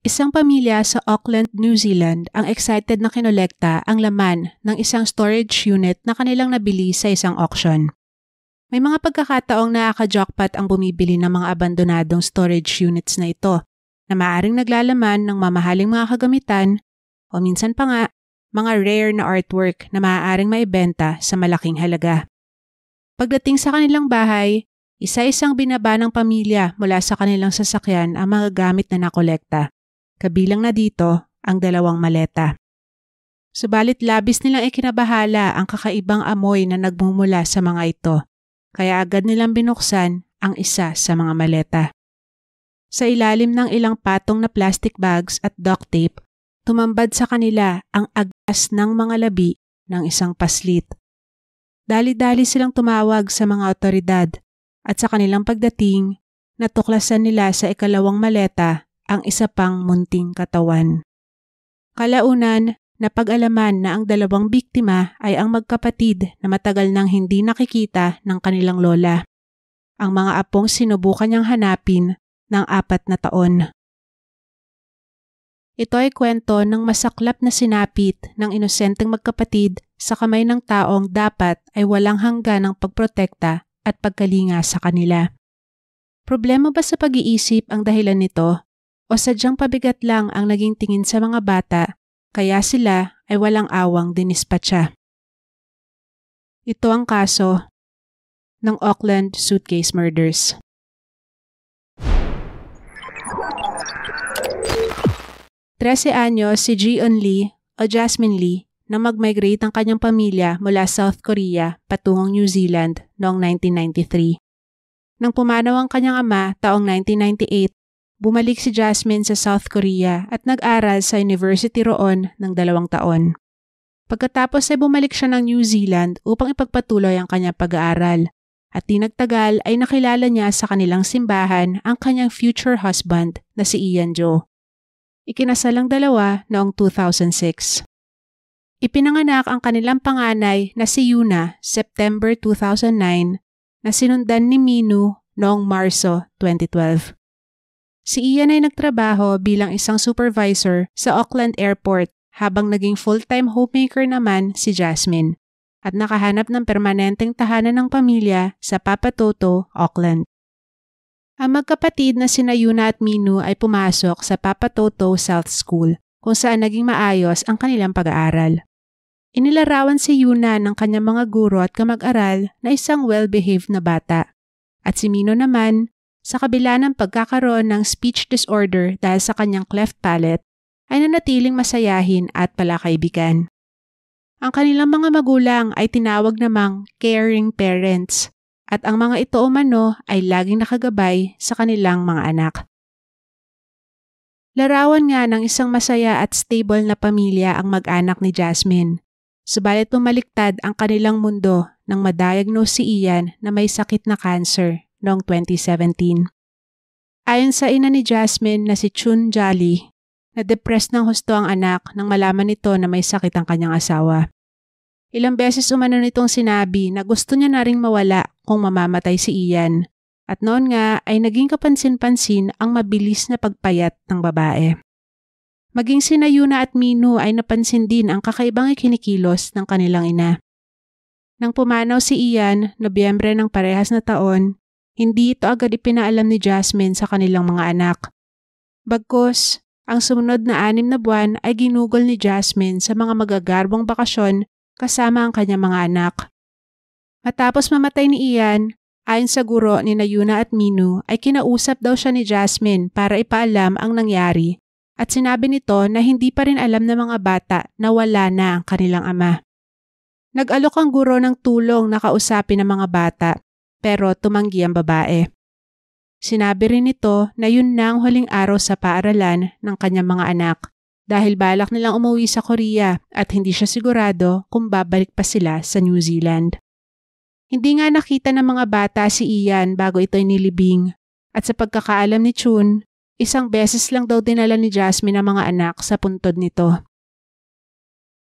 Isang pamilya sa Auckland, New Zealand ang excited na kinolekta ang laman ng isang storage unit na kanilang nabili sa isang auction. May mga pagkakataong nakaka-jackpot ang bumibili ng mga abandonadong storage units na ito na maaaring naglalaman ng mamahaling mga kagamitan o minsan pa nga mga rare na artwork na maaaring maibenta sa malaking halaga. Pagdating sa kanilang bahay, isa-isang binaba ng pamilya mula sa kanilang sasakyan ang mga gamit na nakolekta. Kabilang na dito ang 2 maleta. Subalit labis nilang ikinabahala ang kakaibang amoy na nagmumula sa mga ito, kaya agad nilang binuksan ang isa sa mga maleta. Sa ilalim ng ilang patong na plastic bags at duct tape, tumambad sa kanila ang agos ng mga labi ng isang paslit. Dali-dali silang tumawag sa mga otoridad at sa kanilang pagdating, natuklasan nila sa 2 maleta ang isa pang munting katawan. Kalaunan, napag-alaman na ang 2 biktima ay ang magkapatid na matagal nang hindi nakikita ng kanilang lola. Ang mga apong sinubukan niyang hanapin ng 4 na taon. Ito ay kwento ng masaklap na sinapit ng inosenteng magkapatid sa kamay ng taong dapat ay walang hanggan ng pagprotekta at pagkalinga sa kanila. Problema ba sa pag-iisip ang dahilan nito? O sadyang pabigat lang ang naging tingin sa mga bata, kaya sila ay walang awang dinispatsa. Ito ang kaso ng Auckland Suitcase Murders. 13 anyos si Ji-eun Lee o Jasmine Lee na mag-migrate ang kanyang pamilya mula South Korea patungong New Zealand noong 1993. Nang pumanaw ang kanyang ama taong 1998, bumalik si Jasmine sa South Korea at nag-aral sa university roon ng 2 taon. Pagkatapos ay bumalik siya ng New Zealand upang ipagpatuloy ang kanyang pag-aaral at di nagtagal ay nakilala niya sa kanilang simbahan ang kanyang future husband na si Ian Jo. Ikinasal ang dalawa noong 2006. Ipinanganak ang kanilang panganay na si Yuna September 2009 na sinundan ni Minu noong Marso 2012. Si Ian ay nagtrabaho bilang isang supervisor sa Auckland Airport habang naging full-time homemaker naman si Jasmine at nakahanap ng permanenteng tahanan ng pamilya sa Papatoetoe, Auckland. Ang magkapatid na sina Yuna at Minu ay pumasok sa Papatoetoe South School kung saan naging maayos ang kanilang pag-aaral. Inilarawan si Yuna ng kanyang mga guro at kamag-aral na isang well-behaved na bata at si Minu naman, sa kabila ng pagkakaroon ng speech disorder dahil sa kanyang cleft palate, ay nanatiling masayahin at palakaibigan. Ang kanilang mga magulang ay tinawag namang caring parents at ang mga ito umano ay laging nakagabay sa kanilang mga anak. Larawan nga ng isang masaya at stable na pamilya ang mag-anak ni Jasmine. Subalit bumaliktad ang kanilang mundo nang madiagnose si Ian na may sakit na cancer noong 2017. Ayon sa ina ni Jasmine na si Chun Jali, na-depressed ng husto ang anak nang malaman nito na may sakit ang kanyang asawa. Ilang beses umano nitong sinabi na gusto niya na ring mawala kung mamamatay si Ian at noon nga ay naging kapansin-pansin ang mabilis na pagpayat ng babae. Maging sina Yuna at Minu ay napansin din ang kakaibang ikinikilos ng kanilang ina. Nang pumanaw si Ian, Nobyembre ng parehas na taon, hindi ito agad ipinaalam ni Jasmine sa kanilang mga anak. Bagkus, ang sumunod na 6 na buwan ay ginugol ni Jasmine sa mga magagarbong bakasyon kasama ang kanyang mga anak. Matapos mamatay ni Ian, ayon sa guro ni Yuna at Minu ay kinausap daw siya ni Jasmine para ipaalam ang nangyari at sinabi nito na hindi pa rin alam ng mga bata na wala na ang kanilang ama. Nag-alok ang guro ng tulong na kausapin ng mga bata pero tumanggi ang babae. Sinabi rin nito na yun na ang huling araw sa paaralan ng kanyang mga anak dahil balak nilang umuwi sa Korea at hindi siya sigurado kung babalik pa sila sa New Zealand. Hindi nga nakita ng mga bata si Ian bago ito inilibing at sa pagkakaalam ni Chun, 1 beses lang daw dinala ni Jasmine ang mga anak sa puntod nito.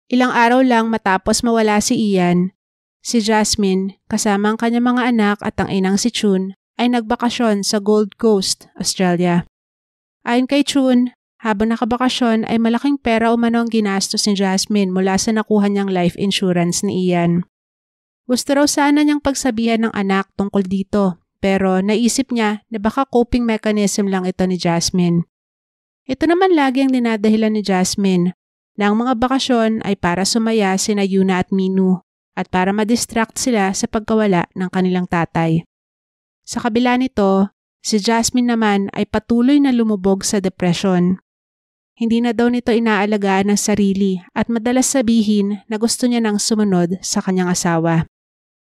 Ilang araw lang matapos mawala si Ian, si Jasmine, kasama ang kanyang mga anak at ang inang si Chun, ay nagbakasyon sa Gold Coast, Australia. Ayon kay Chun, Habang nakabakasyon ay malaking pera umano ang ginastos ni Jasmine mula sa nakuha niyang life insurance ni Ian. Gusto raw sana niyang pagsabihan ng anak tungkol dito, pero naisip niya na baka coping mechanism lang ito ni Jasmine. Ito naman lagi ang dinadahilan ni Jasmine na ang mga bakasyon ay para sumaya sina Yuna at Minu at para madistract sila sa pagkawala ng kanilang tatay. Sa kabila nito, si Jasmine naman ay patuloy na lumubog sa depression. Hindi na daw nito inaalagaan ng sarili at madalas sabihin na gusto niya nang sumunod sa kanyang asawa.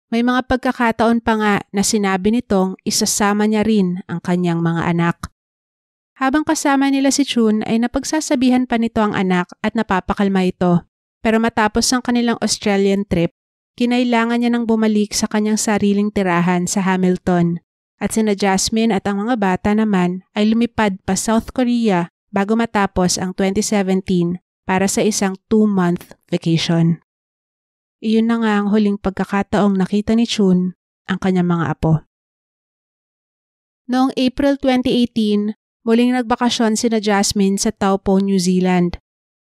May mga pagkakataon pa nga na sinabi nitong isasama niya rin ang kanyang mga anak. Habang kasama nila si Chun ay napagsasabihan pa nito ang anak at napapakalma ito. Pero matapos ang kanilang Australian trip, kinailangan niya nang bumalik sa kanyang sariling tirahan sa Hamilton. At sina Jasmine at ang mga bata naman ay lumipad pa South Korea bago matapos ang 2017 para sa isang 2-month vacation. Iyon na nga ang huling pagkakataong nakita ni Chun ang kanyang mga apo. Noong April 2018, muling nagbakasyon sina Jasmine sa Taupo, New Zealand.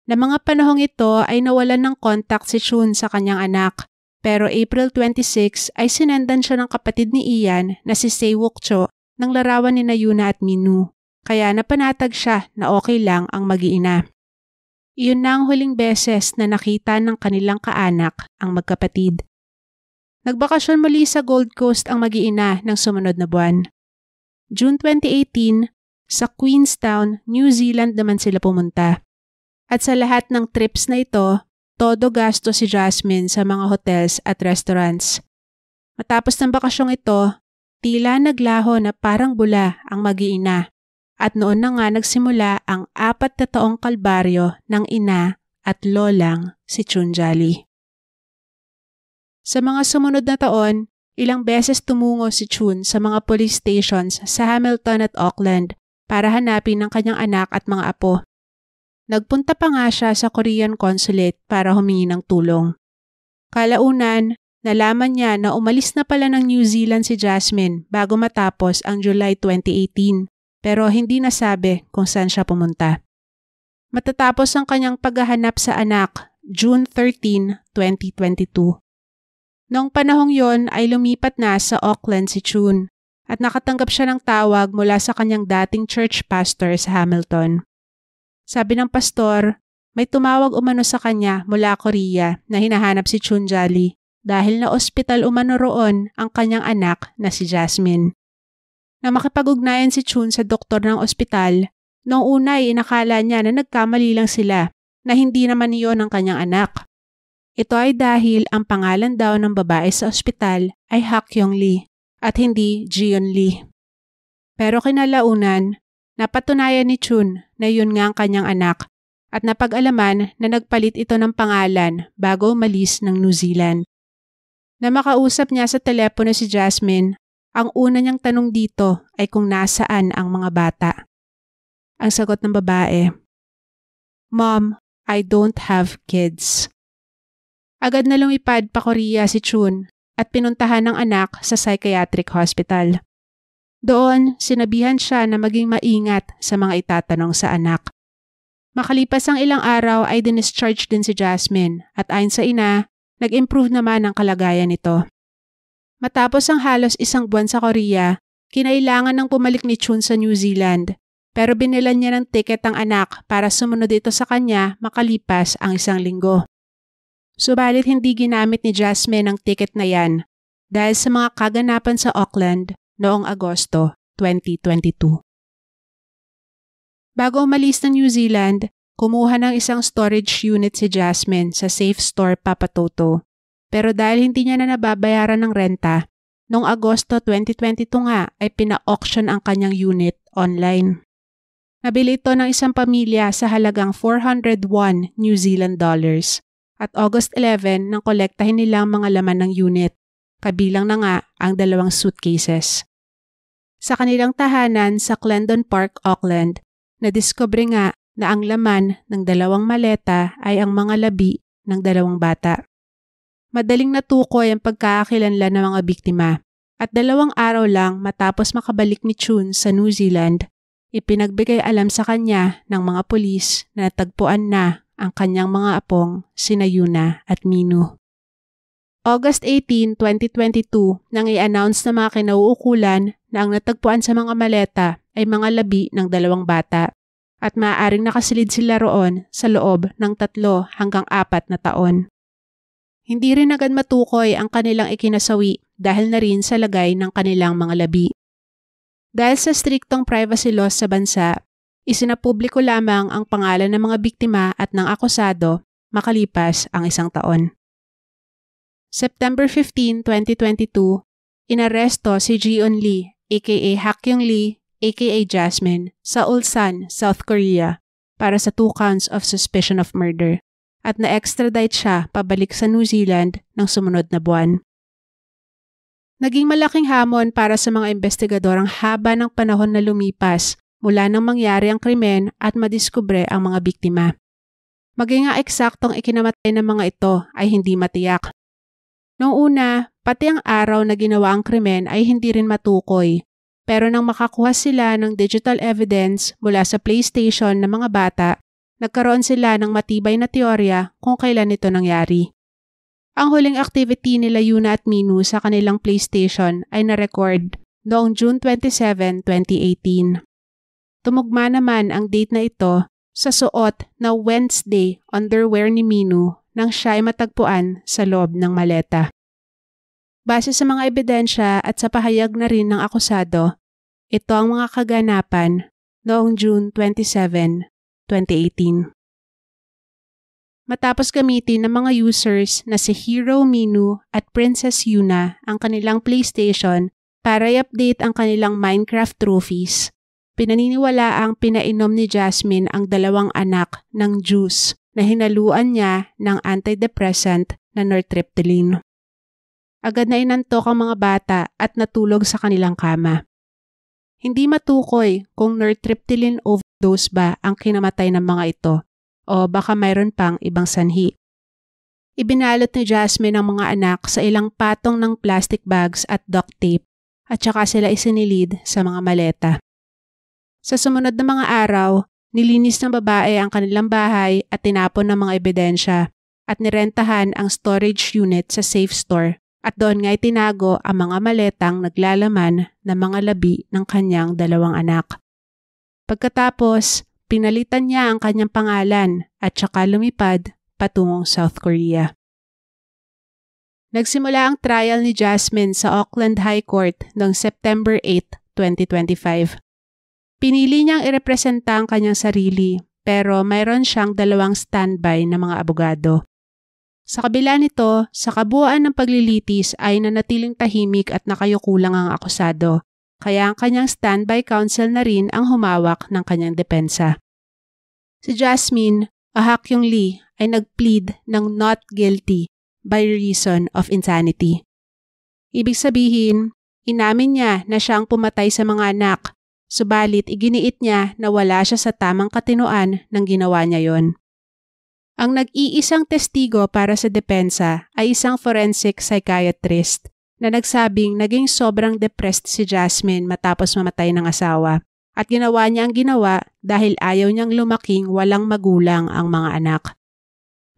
Na mga panahong ito ay nawalan ng contact si Chun sa kanyang anak, pero April 26 ay sinendan siya ng kapatid ni Ian na si Sewok Cho ng larawan ni Yuna at Minu, kaya napanatag siya na okay lang ang mag-iina. Iyon na ang huling beses na nakita ng kanilang kaanak ang magkapatid. Nagbakasyon muli sa Gold Coast ang mag-iina ng sumunod na buwan. June 2018, sa Queenstown, New Zealand naman sila pumunta. At sa lahat ng trips na ito, todo gasto si Jasmine sa mga hotels at restaurants. Matapos ng bakasyong ito, tila naglaho na parang bula ang mag-iina. At noon na nga nagsimula ang 4 na taong kalbaryo ng ina at lolang si Chun Jali. Sa mga sumunod na taon, ilang beses tumungo si Chun sa mga police stations sa Hamilton at Auckland para hanapin ang kanyang anak at mga apo. Nagpunta pa nga siya sa Korean Consulate para humingi ng tulong. Kalaunan, nalaman niya na umalis na pala ng New Zealand si Jasmine bago matapos ang July 2018. Pero hindi nasabi kung saan siya pumunta. Matatapos ang kanyang paghahanap sa anak, June 13, 2022. Noong panahong yon ay lumipat na sa Auckland si Chun at nakatanggap siya ng tawag mula sa kanyang dating church pastor sa Hamilton. Sabi ng pastor, may tumawag umano sa kanya mula Korea na hinahanap si Chun Jali dahil na ospital umano roon ang kanyang anak na si Jasmine. Na makipag-ugnayan si Chun sa doktor ng ospital, noong una ay inakala niya na nagkamali lang sila na hindi naman iyon ang kanyang anak. Ito ay dahil ang pangalan daw ng babae sa ospital ay Hakyong Lee at hindi Jion Lee. Pero kinalaunan, napatunayan ni Chun na yun nga ang kanyang anak at napag-alaman na nagpalit ito ng pangalan bago umalis ng New Zealand. Na makausap niya sa telepono si Jasmine, ang una niyang tanong dito ay kung nasaan ang mga bata. Ang sagot ng babae, "Mom, I don't have kids." Agad na lumipad pa Korea si Chun at pinuntahan ng anak sa psychiatric hospital. Doon, sinabihan siya na maging maingat sa mga itatanong sa anak. Makalipas ang ilang araw ay dinischarge din si Jasmine at ayon sa ina, nag-improve naman ang kalagayan nito. Matapos ang halos 1 buwan sa Korea, kinailangan ng pumalik ni Chun sa New Zealand, pero binilan niya ng tiket ang anak para sumunod ito sa kanya makalipas ang 1 linggo. Subalit hindi ginamit ni Jasmine ang tiket na yan dahil sa mga kaganapan sa Auckland noong Agosto 2022. Bago umalis ng New Zealand, kumuha ng isang storage unit si Jasmine sa Safe Store Papa Toto. Pero dahil hindi niya na nababayaran ng renta, noong Agosto 2022 nga ay pina-auction ang kanyang unit online. Nabili ito ng isang pamilya sa halagang 401 New Zealand dollars at August 11 nang kolektahin nila ang mga laman ng unit, kabilang na nga ang 2 suitcases. Sa kanilang tahanan sa Clendon Park, Auckland, nadiskubre nga na ang laman ng 2 maleta ay ang mga labi ng 2 bata. Madaling natukoy ang pagkakakilanlan ng mga biktima at 2 araw lang matapos makabalik ni Chun sa New Zealand ipinagbigay alam sa kanya ng mga pulis na natagpuan na ang kanyang mga apong sina Yuna at Minu. August 18, 2022 nang i-announce ng mga kinauukulan na ang natagpuan sa mga maleta ay mga labi ng 2 bata at maaaring nakasilid sila roon sa loob ng 3 hanggang 4 na taon. Hindi rin agad matukoy ang kanilang ikinasawi dahil na rin sa lagay ng kanilang mga labi. Dahil sa striktong privacy laws sa bansa, isinapubliko lamang ang pangalan ng mga biktima at ng akusado makalipas ang 1 taon. September 15, 2022, inaresto si Ji-eun Lee aka Hak-kyung Lee aka Jasmine sa Ulsan, South Korea para sa 2 counts of suspicion of murder at na-extradite siya pabalik sa New Zealand ng sumunod na buwan. Naging malaking hamon para sa mga investigador ang haba ng panahon na lumipas mula nang mangyari ang krimen at madiskubre ang mga biktima. Maging ang eksaktong ikinamatay ng mga ito ay hindi matiyak. Noong una, pati ang araw na ginawa ang krimen ay hindi rin matukoy. Pero nang makakuha sila ng digital evidence mula sa PlayStation ng mga bata, nagkaroon sila ng matibay na teorya kung kailan ito nangyari. Ang huling activity nila Yuna at Minu sa kanilang PlayStation ay na-record noong June 27, 2018. Tumugma naman ang date na ito sa suot na Wednesday underwear ni Minu nang siya ay matagpuan sa loob ng maleta. Base sa mga ebidensya at sa pahayag na rin ng akusado, ito ang mga kaganapan noong June 27, 2018. Matapos gamitin ng mga users na si Hero Minu at Princess Yuna ang kanilang PlayStation para i-update ang kanilang Minecraft trophies, pinaniniwala ang pinainom ni Jasmine ang 2 anak ng juice na hinaluan niya ng antidepressant na nortriptyline. Agad na inantok ang mga bata at natulog sa kanilang kama. Hindi matukoy kung nortriptyline overdose ba ang kinamatay ng mga ito o baka mayroon pang ibang sanhi. Ibinalot ni Jasmine ang mga anak sa ilang patong ng plastic bags at duct tape at saka sila isinilid sa mga maleta. Sa sumunod na mga araw, nilinis ng babae ang kanilang bahay at tinapon ng mga ebidensya at nirentahan ang storage unit sa safe store at doon nga'y tinago ang mga maletang naglalaman ng mga labi ng kanyang 2 anak. Pagkatapos, pinalitan niya ang kanyang pangalan at saka lumipad patungong South Korea. Nagsimula ang trial ni Jasmine sa Auckland High Court noong September 8, 2025. Pinili niyang irepresenta ang kanyang sarili pero mayroon siyang 2 standby na mga abogado. Sa kabila nito, sa kabuuan ng paglilitis ay nanatiling tahimik at nakayuko lang ang akusado, kaya ang kanyang standby counsel na rin ang humawak ng kanyang depensa. Si Jasmine, Hak-kyung Lee, ay nag-plead ng not guilty by reason of insanity. Ibig sabihin, inamin niya na siya ang pumatay sa mga anak, subalit iginiit niya na wala siya sa tamang katinoan ng ginawa niya yon. Ang nag-iisang testigo para sa depensa ay isang forensic psychiatrist na nagsabing naging sobrang depressed si Jasmine matapos mamatay ng asawa at ginawa niya ang ginawa dahil ayaw niyang lumaking walang magulang ang mga anak.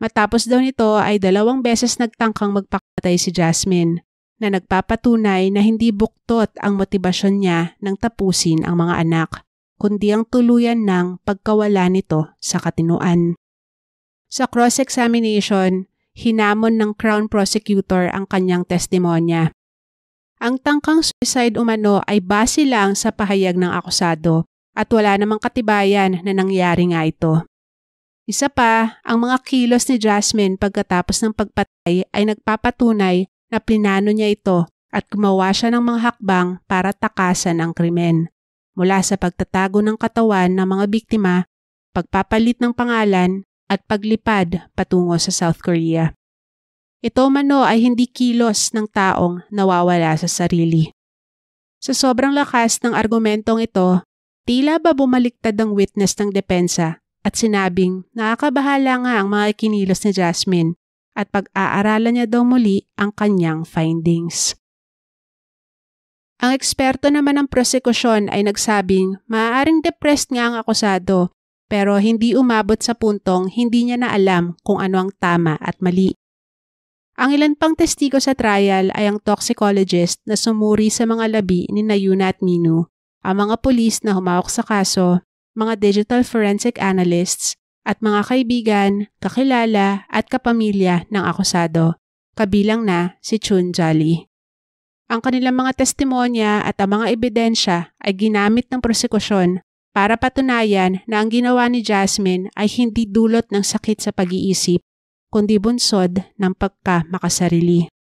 Matapos daw nito ay 2 beses nagtangkang magpakamatay si Jasmine na nagpapatunay na hindi buktot ang motibasyon niya ng tapusin ang mga anak, kundi ang tuluyan ng pagkawala nito sa katinoan. Sa cross-examination, hinamon ng Crown Prosecutor ang kanyang testimonya. Ang tangkang suicide umano ay base lang sa pahayag ng akusado at wala namang katibayan na nangyari nga ito. Isa pa, ang mga kilos ni Jasmine pagkatapos ng pagpatay ay nagpapatunay na plinano niya ito at gumawa siya ng mga hakbang para takasan ang krimen. Mula sa pagtatago ng katawan ng mga biktima, pagpapalit ng pangalan, at paglipad patungo sa South Korea. Ito mano ay hindi kilos ng taong nawawala sa sarili. Sa sobrang lakas ng argumentong ito, tila ba bumaliktad ang witness ng depensa at sinabing nakakabahala nga ang mga kinilos ni Jasmine at pag-aaralan niya daw muli ang kanyang findings. Ang eksperto naman ng prosekusyon ay nagsabing maaaring depressed nga ang akusado pero hindi umabot sa puntong hindi niya na alam kung ano ang tama at mali. Ang ilan pang testigo sa trial ay ang toxicologist na sumuri sa mga labi ni Yuna at Minu, ang mga pulis na humawak sa kaso, mga digital forensic analysts, at mga kaibigan, kakilala at kapamilya ng akusado, kabilang na si Chun Jolly. Ang kanilang mga testimonya at ang mga ebidensya ay ginamit ng prosekusyon para patunayan na ang ginawa ni Jasmine ay hindi dulot ng sakit sa pag-iisip, kundi bunsod ng pagkamakasarili.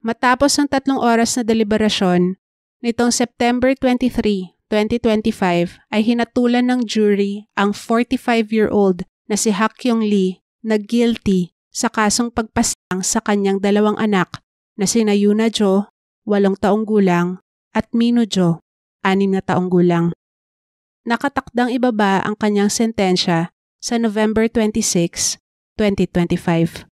Matapos ang 3 oras na deliberasyon, nitong September 23, 2025 ay hinatulan ng jury ang 45-year-old na si Hakyung Lee na guilty sa kasong pagpaslang sa kanyang 2 anak na sina Yuna Jo, 8 taong gulang, at Minu Jo, 6 na taong gulang. Nakatakdang ibaba ang kanyang sentensya sa November 26, 2025.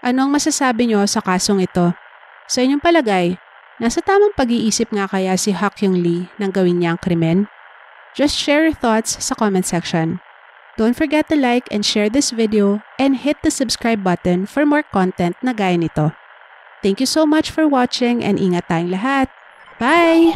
Ano ang masasabi nyo sa kasong ito? Sa inyong palagay, nasa tamang pag-iisip nga kaya si Hakyung Lee nang gawin niya ang krimen? Just share your thoughts sa comment section. Don't forget to like and share this video and hit the subscribe button for more content na gaya nito. Thank you so much for watching and ingat tayong lahat. Bye!